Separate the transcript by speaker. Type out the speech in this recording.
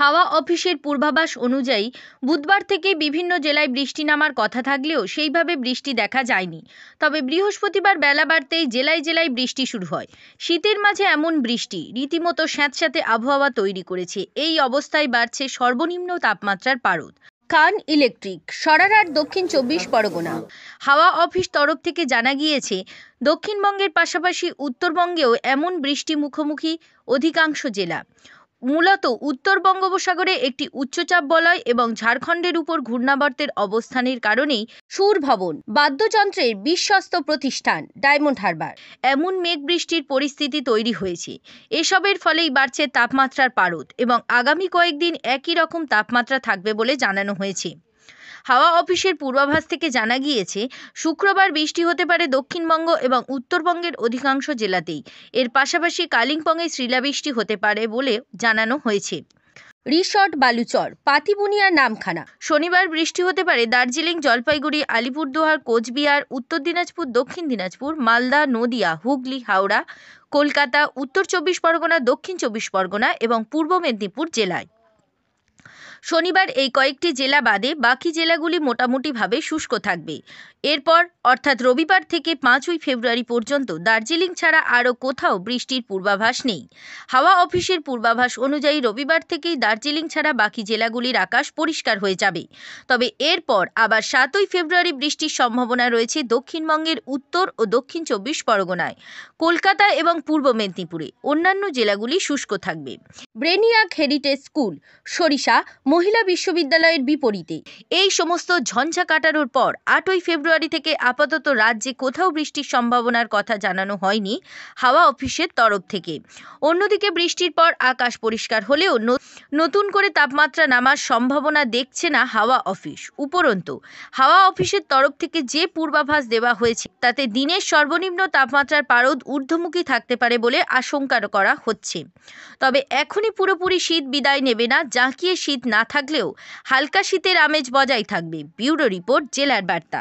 Speaker 1: হাওয়া অফিসের পূর্বাভাস অনুযায়ী বুধবার থেকে বিভিন্ন জেলায় বৃষ্টি নামার কথা থাকলেও সেইভাবে বৃষ্টি দেখা যায়নি। তবে বৃহস্পতিবার বেলা বাড়তেই জেলায় জেলায় বৃষ্টি শুরু হয়। শীতের মাঝে এমন বৃষ্টি রীতিমতো স্যাঁতস্যাঁতে আবহাওয়া তৈরি করেছে। এই অবস্থায় বাড়ছে সর্বনিম্ন তাপমাত্রার পারদ। খান ইলেকট্রিক সরারহাট দক্ষিণ 24 পরগনা। হাওয়া অফিস তরফ থেকে জানা গিয়েছে, দক্ষিণবঙ্গের পাশাপাশি উত্তরবঙ্গেও এমন বৃষ্টি মুখোমুখি অধিকাংশ জেলা। মূলত উত্তর বঙ্গোপসাগরে একটি উচ্চচাপ বলয় এবং ঝাড়খণ্ডের উপর ঘূর্ণাবর্তের অবস্থানের কারণেই সুর ভবন বাদ্যযন্ত্রের বিশ্বস্ত প্রতিষ্ঠান ডায়মন্ড হারবার এমন মেঘ বৃষ্টির পরিস্থিতি তৈরি হয়েছে। এসবের ফলেই বাড়ছে তাপমাত্রার পারদ এবং আগামী কয়েকদিন একই রকম তাপমাত্রা থাকবে বলে জানানো হয়েছে। হাওয়া অফিসের পূর্বাভাস থেকে জানা গিয়েছে, শুক্রবার বৃষ্টি হতে পারে দক্ষিণবঙ্গ এবং উত্তরবঙ্গের অধিকাংশ জেলাতেই। এর পাশাপাশি কালিম্পংয়ে শিলাবৃষ্টি হতে পারে বলে জানানো হয়েছে। রিসর্ট বালুচর পাতিবুনিয়ার নামখানা। শনিবার বৃষ্টি হতে পারে দার্জিলিং, জলপাইগুড়ি, আলিপুরদুয়ার, কোচবিহার, উত্তর দিনাজপুর, দক্ষিণ দিনাজপুর, মালদা, নদিয়া, হুগলি, হাওড়া, কলকাতা, উত্তর 24 পরগনা, দক্ষিণ 24 পরগনা এবং পূর্ব মেদিনীপুর জেলায়। শনিবার এই কয়েকটি জেলা বাদে বাকি জেলাগুলি মোটামুটিভাবে শুষ্ক থাকবে। এরপর অর্থাৎ রবিবার থেকে 5ই ফেব্রুয়ারি পর্যন্ত দার্জিলিং ছাড়া আরও কোথাও বৃষ্টির পূর্বাভাস নেই। হাওয়া অফিসের পূর্বাভাস অনুযায়ী রবিবার থেকেই দার্জিলিং ছাড়া বাকি জেলাগুলির আকাশ পরিষ্কার হয়ে যাবে। তবে এরপর আবার 7ই ফেব্রুয়ারি বৃষ্টির সম্ভাবনা রয়েছে দক্ষিণবঙ্গের উত্তর ও দক্ষিণ 24 পরগনায়, কলকাতা এবং পূর্ব মেদিনীপুরে। অন্যান্য জেলাগুলি শুষ্ক থাকবে। ব্রেনিয়াক হেরিটেজ স্কুল সরিষা মহিলা বিশ্ববিদ্যালয়ের বিপরীতে এই সমস্ত ঝঞ্ঝা কাটানোর পর 8ই ফেব্রুয়ারি থেকে আপাতত রাজ্যে কোথাও বৃষ্টির সম্ভাবনার কথা জানানো হয়নি হাওয়া অফিসের তরফ থেকে। অন্যদিকে বৃষ্টির পর আকাশ পরিষ্কার হলেও নতুন করে তাপমাত্রা নামার সম্ভাবনা দেখছে না হাওয়া অফিস। উপরন্তু হাওয়া অফিসের তরফ থেকে যে পূর্বাভাস দেওয়া হয়েছে তাতে দিনের সর্বনিম্ন তাপমাত্রার পারদ ঊর্ধ্বমুখী থাকতে পারে বলে আশঙ্কা করা হচ্ছে। তবে এখনই পুরোপুরি শীত বিদায় নেবে না, জাঁকিয়ে শীত না থাকলেও হালকা শীতের আমেজ বজায় থাকবে। ব্যুরো রিপোর্ট, জেলার বার্তা।